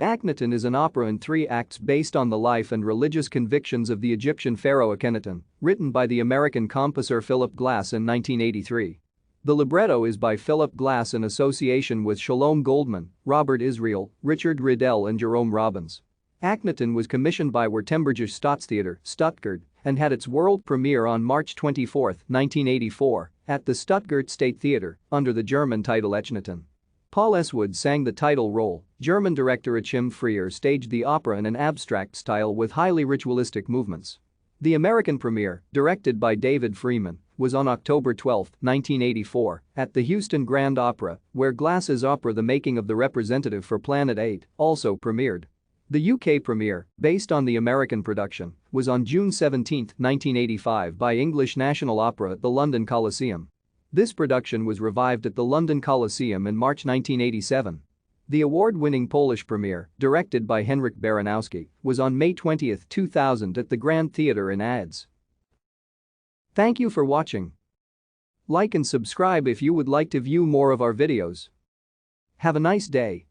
Akhnaten is an opera in 3 acts based on the life and religious convictions of the Egyptian pharaoh Akhenaten, written by the American composer Philip Glass in 1983. The libretto is by Philip Glass in association with Shalom Goldman, Robert Israel, Richard Riddell and Jerome Robbins. Akhnaten was commissioned by Württembergische Staatstheater, Stuttgart, and had its world premiere on March 24, 1984, at the Stuttgart State Theatre, under the German title Echnaton. Paul Esswood sang the title role. German director Achim Freyer staged the opera in an abstract style with highly ritualistic movements. The American premiere, directed by David Freeman, was on October 12, 1984, at the Houston Grand Opera, where Glass's opera The Making of the Representative for Planet 8 also premiered. The UK premiere, based on the American production, was on June 17, 1985 by English National Opera at the London Coliseum. This production was revived at the London Coliseum in March 1987. The award-winning Polish premiere, directed by Henryk Baranowski, was on May 20, 2000 at the Grand Theatre in Łódź. Thank you for watching. Like and subscribe if you would like to view more of our videos. Have a nice day.